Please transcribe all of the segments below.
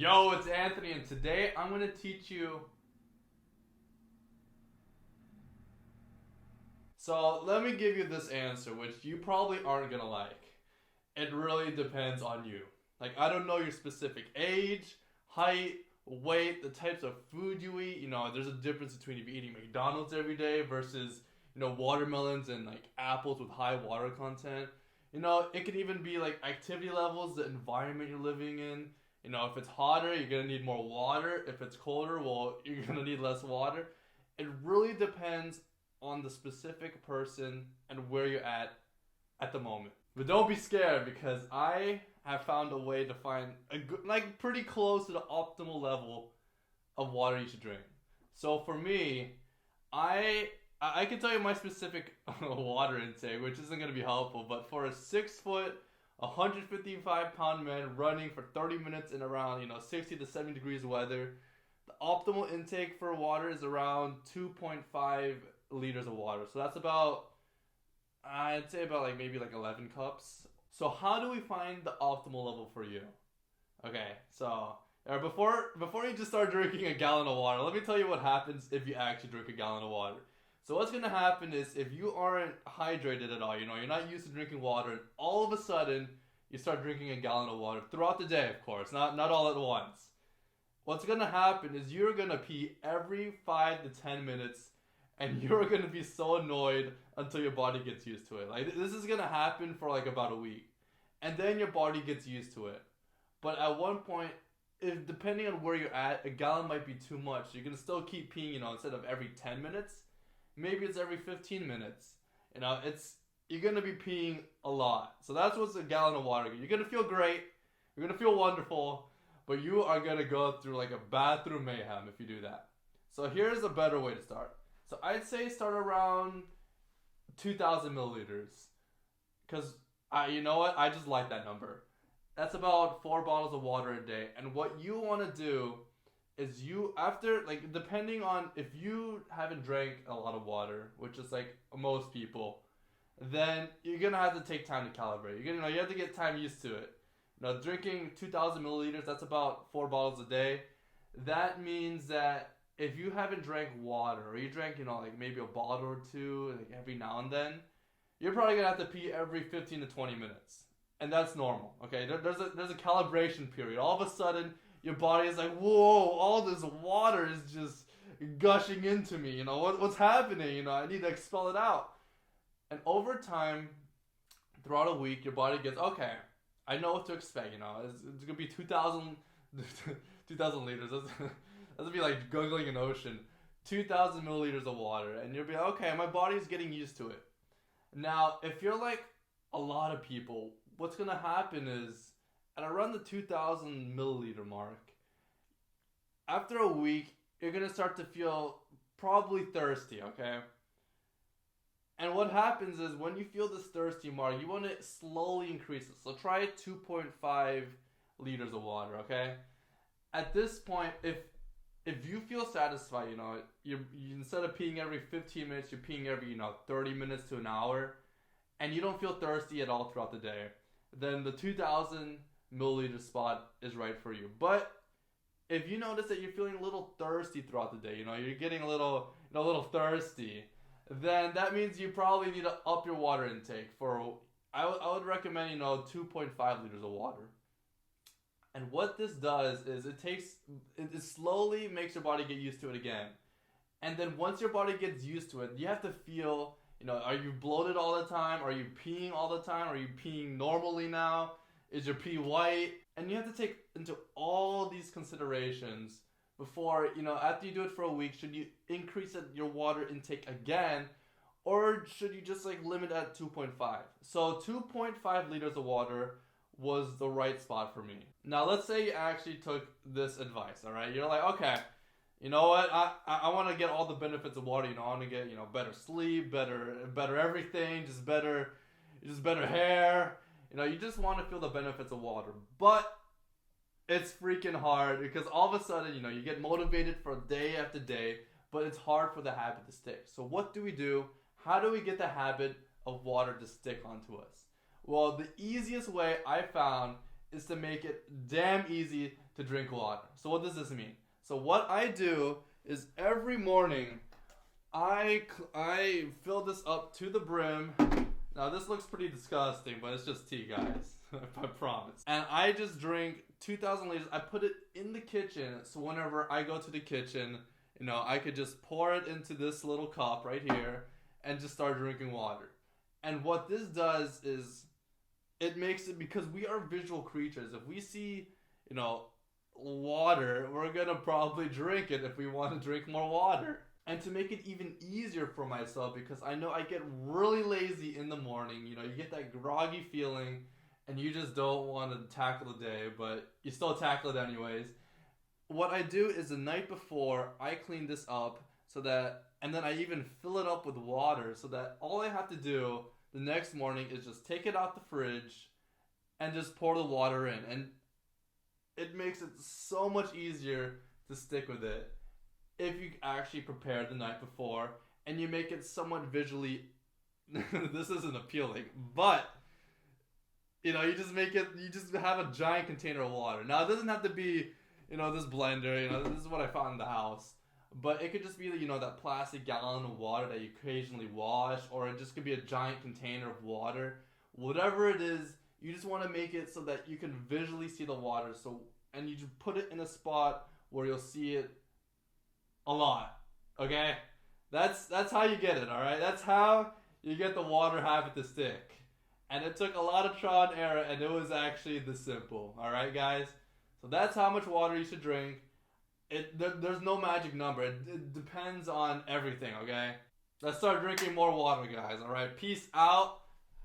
Yo, it's Anthony, and today I'm going to teach you. So, let me give you this answer, which you probably aren't going to like. It really depends on you. Like, I don't know your specific age, height, weight, the types of food you eat. There's a difference between if you're eating McDonald's every day versus, watermelons and like apples with high water content. It could even be like activity levels, the environment you're living in. If it's hotter, you're gonna need more water. If it's colder, well, you're gonna need less water. It really depends on the specific person and where you're at the moment. But don't be scared because I have found a way to find a good, like pretty close to the optimal level of water you should drink. So for me, I can tell you my specific water intake, which isn't going to be helpful, but for a 6 foot, 155-pound man running for 30 minutes in around 60 to 70 degrees weather, the optimal intake for water is around 2.5 liters of water. So that's about, I'd say about like maybe like 11 cups. So how do we find the optimal level for you? Okay, so before you just start drinking a gallon of water, let me tell you what happens if you actually drink a gallon of water. So what's gonna happen is if you aren't hydrated at all, you're not used to drinking water, and all of a sudden you start drinking a gallon of water throughout the day, of course, not all at once. What's gonna happen is you're gonna pee every 5 to 10 minutes, and you're gonna be so annoyed until your body gets used to it. Like this is gonna happen for like about a week, and then your body gets used to it. But at one point, if depending on where you're at, a gallon might be too much. You can still keep peeing, instead of every 10 minutes, maybe it's every 15 minutes. You're gonna be peeing a lot. So that's what's a gallon of water. You're gonna feel great. You're gonna feel wonderful, but you are gonna go through like a bathroom mayhem if you do that. So here's a better way to start. So I'd say start around 2,000 milliliters, because you know what? I just like that number. That's about 4 bottles of water a day. And what you want to do is after, like, depending on if you haven't drank a lot of water, which is like most people, then you're gonna have to take time to calibrate. You have to get time used to it. Drinking 2,000 milliliters, that's about 4 bottles a day. That means that if you haven't drank water, or you drank, like maybe a bottle or two, like every now and then, you're probably gonna have to pee every 15 to 20 minutes. And that's normal, okay? There's a calibration period. All of a sudden, your body is like, whoa, all this water is just gushing into me. What's happening? I need to expel it out. And over time, throughout a week, your body gets, okay, I know what to expect. It's gonna be 2,000 liters. That's gonna be like googling an ocean. 2,000 milliliters of water, and you'll be like, okay, my body's getting used to it. Now, if you're like a lot of people, what's gonna happen is at around the 2,000 milliliter mark, after a week, you're gonna start to feel probably thirsty, okay? And what happens is when you feel this thirsty mark, you want to slowly increase it. So try 2.5 liters of water, okay? At this point, if you feel satisfied, you instead of peeing every 15 minutes, you're peeing every 30 minutes to an hour, and you don't feel thirsty at all throughout the day, then the 2,000 milliliter spot is right for you. But if you notice that you're feeling a little thirsty throughout the day, you're getting a little thirsty, then that means you probably need to up your water intake. I would recommend 2.5 liters of water. And what this does is it slowly makes your body get used to it again. And then once your body gets used to it, you have to feel, are you bloated all the time? Are you peeing all the time? Are you peeing normally now? Is your pee white? And you have to take into all these considerations before, after you do it for a week, should you increase your water intake again? Or should you just like limit at 2.5? So 2.5 liters of water was the right spot for me. Now let's say you actually took this advice, all right? You're like, okay, you know what? I want to get all the benefits of water. I want to get better sleep, better everything, just better hair. You just want to feel the benefits of water, but it's freaking hard because all of a sudden you get motivated for day after day, but it's hard for the habit to stick. So what do we do? How do we get the habit of water to stick onto us? Well, the easiest way I found is to make it damn easy to drink water. So what does this mean? So what I do is every morning I fill this up to the brim. Now this looks pretty disgusting, but it's just tea, guys. I promise. And I just drink 2,000 liters. I put it in the kitchen, so whenever I go to the kitchen, you know, I could just pour it into this little cup right here and just start drinking water. And what this does is it makes it, because we are visual creatures. If we see, you know, water, we're gonna probably drink it if we want to drink more water. And to make it even easier for myself, because I know I get really lazy in the morning, you know, you get that groggy feeling and you just don't want to tackle the day, but you still tackle it anyways. What I do is the night before, I clean this up so that, and then I even fill it up with water so that all I have to do the next morning is just take it out the fridge and just pour the water in. And it makes it so much easier to stick with it if you actually prepare the night before and you make it somewhat visually. This isn't appealing, but you know, you just have a giant container of water. Now, it doesn't have to be, you know, this blender, you know, this is what I found in the house. But it could just be, you know, that plastic gallon of water that you occasionally wash, or it just could be a giant container of water. Whatever it is, you just want to make it so that you can visually see the water. So, and you just put it in a spot where you'll see it a lot. Okay? That's how you get it, alright? That's how you get the water habit to stick. And it took a lot of trial and error, and it was actually this simple. Alright, guys? So that's how much water you should drink. There's no magic number. It depends on everything, okay? Let's start drinking more water, guys. Alright? Peace out.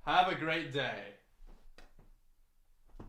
Have a great day.